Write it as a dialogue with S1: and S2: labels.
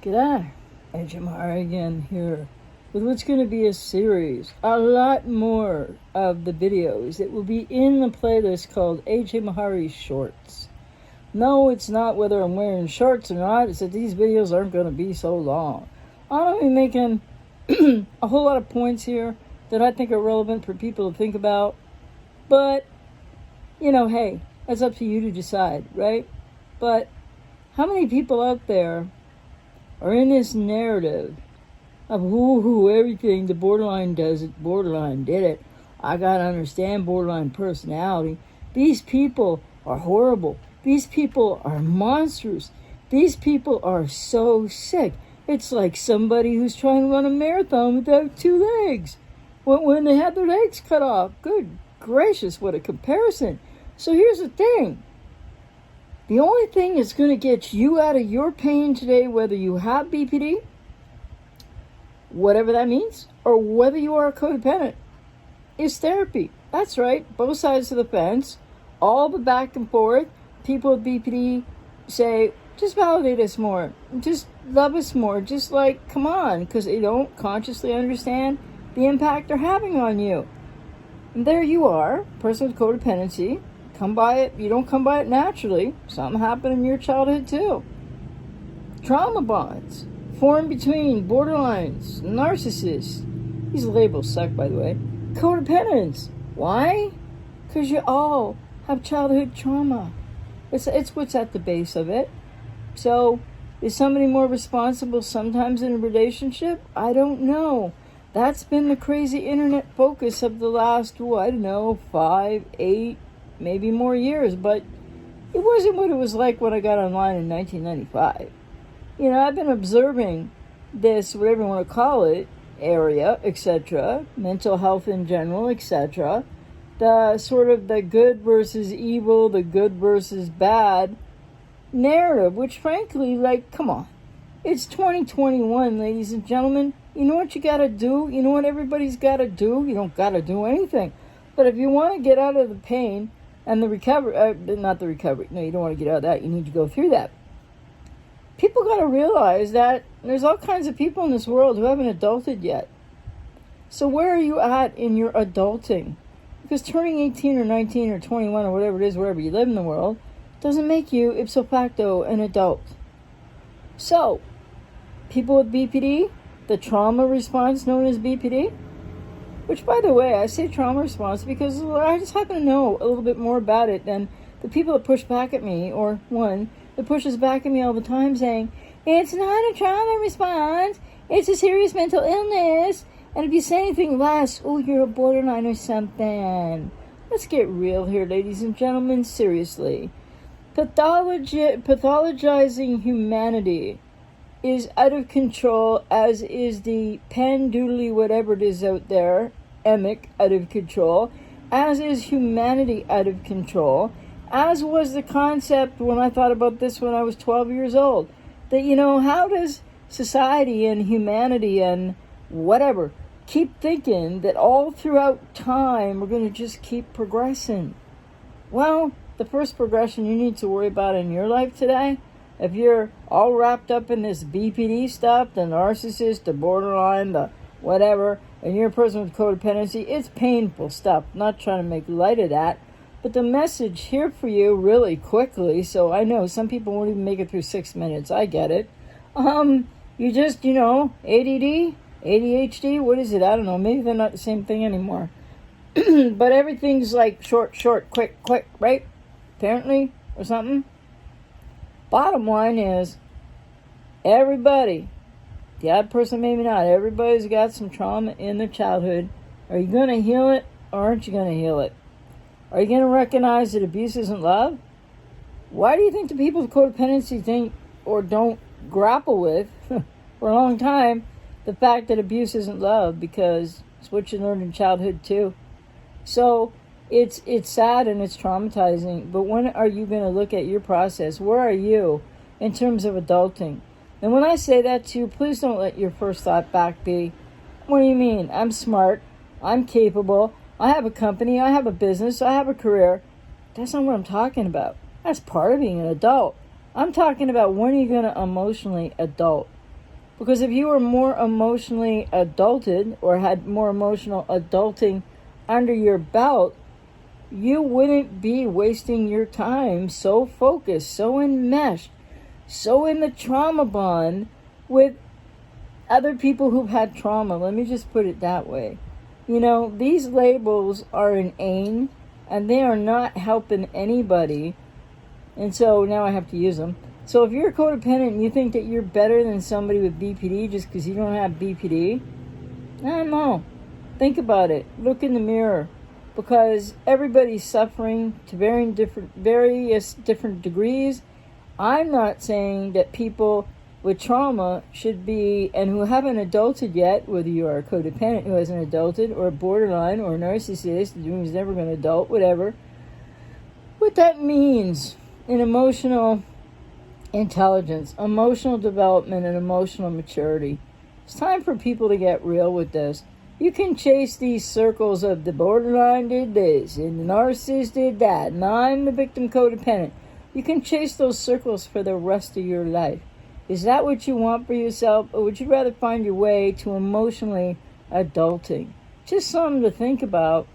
S1: G'day, HMR again here with what's going to be a series. A lot more of the videos that will be in the playlist called AJ Mahari Shorts. No, it's not whether I'm wearing shorts or not. It's that these videos aren't going to be so long. I'm going to be making a whole lot of points here that I think are relevant for people to think about. But, hey, that's up to you to decide, right? But how many people out there are in this narrative of everything the borderline does it, borderline did it. I gotta understand borderline personality. These people are horrible. These people are monsters. These people are so sick. It's like somebody who's trying to run a marathon without two legs. When they had their legs cut off. Good gracious, what a comparison. So here's the thing. The only thing that's going to get you out of your pain today, whether you have BPD, whatever that means, or whether you are codependent, is therapy. That's right, both sides of the fence, all the back and forth. People with BPD say, just validate us more, just love us more, just like, come on, because they don't consciously understand the impact they're having on you. And there you are, person with codependency. Come by it. You don't come by it naturally. Something happened in your childhood too. Trauma bonds formed between borderlines, narcissists. These labels suck, by the way. Codependents. Why? Because you all have childhood trauma. It's what's at the base of it. So, is somebody more responsible sometimes in a relationship? I don't know. That's been the crazy internet focus of the last, 5, 8, maybe more years, but it wasn't what it was like when I got online in 1995. I've been observing this, whatever you want to call it, area, etc., mental health in general, etc., the sort of the good versus evil, the good versus bad narrative, which frankly, come on. It's 2021, ladies and gentlemen. You know what you got to do? You know what everybody's got to do? You don't got to do anything. But if you want to get out of the pain, and the recovery, not the recovery. No, you don't want to get out of that. You need to go through that. People got to realize that there's all kinds of people in this world who haven't adulted yet. So where are you at in your adulting? Because turning 18 or 19 or 21 or whatever it is, wherever you live in the world, doesn't make you ipso facto an adult. So, people with BPD, the trauma response known as BPD, which, by the way, I say trauma response because I just happen to know a little bit more about it than the people that push back at me, or one that pushes back at me all the time saying, it's not a trauma response, it's a serious mental illness, and if you say anything less, you're a borderline or something. Let's get real here, ladies and gentlemen, seriously. Pathologizing humanity is out of control, as is the pandoodly whatever it is out there, emic, out of control, as is humanity out of control, as was the concept when I thought about this when I was 12 years old, that, how does society and humanity and whatever keep thinking that all throughout time we're going to just keep progressing? Well, the first progression you need to worry about in your life today, if you're all wrapped up in this BPD stuff, the narcissist, the borderline, the whatever, and you're a person with codependency, it's painful stuff. I'm not trying to make light of that. But the message here for you really quickly, so I know some people won't even make it through 6 minutes. I get it. You just, ADD, ADHD, what is it? I don't know. Maybe they're not the same thing anymore. But everything's like short, quick, right? Apparently, or something. Bottom line is, everybody, the odd person maybe not, everybody's got some trauma in their childhood. Are you going to heal it, or aren't you going to heal it? Are you going to recognize that abuse isn't love? Why do you think the people with codependency think or don't grapple with, for a long time, the fact that abuse isn't love? Because it's what you learned in childhood too. So, it's sad and it's traumatizing, but when are you going to look at your process? Where are you in terms of adulting? And when I say that to you, please don't let your first thought back be, what do you mean? I'm smart, I'm capable, I have a company, I have a business, I have a career. That's not what I'm talking about. That's part of being an adult. I'm talking about when are you going to emotionally adult? Because if you were more emotionally adulted or had more emotional adulting under your belt, you wouldn't be wasting your time so focused, so enmeshed, so in the trauma bond with other people who've had trauma. Let me just put it that way. You know, these labels are inane and they are not helping anybody. And so now I have to use them. So if you're codependent and you think that you're better than somebody with BPD just because you don't have BPD, I don't know. Think about it. Look in the mirror. Because everybody's suffering to various different degrees. I'm not saying that people with trauma should be, and who haven't adulted yet, whether you are a codependent who hasn't adulted, or a borderline, or a narcissist who's never going to adult, whatever, what that means in emotional intelligence, emotional development, and emotional maturity. It's time for people to get real with this. You can chase these circles of the borderline did this, and the narcissist did that, and I'm the victim codependent. You can chase those circles for the rest of your life. Is that what you want for yourself, or would you rather find your way to emotionally adulting? Just something to think about.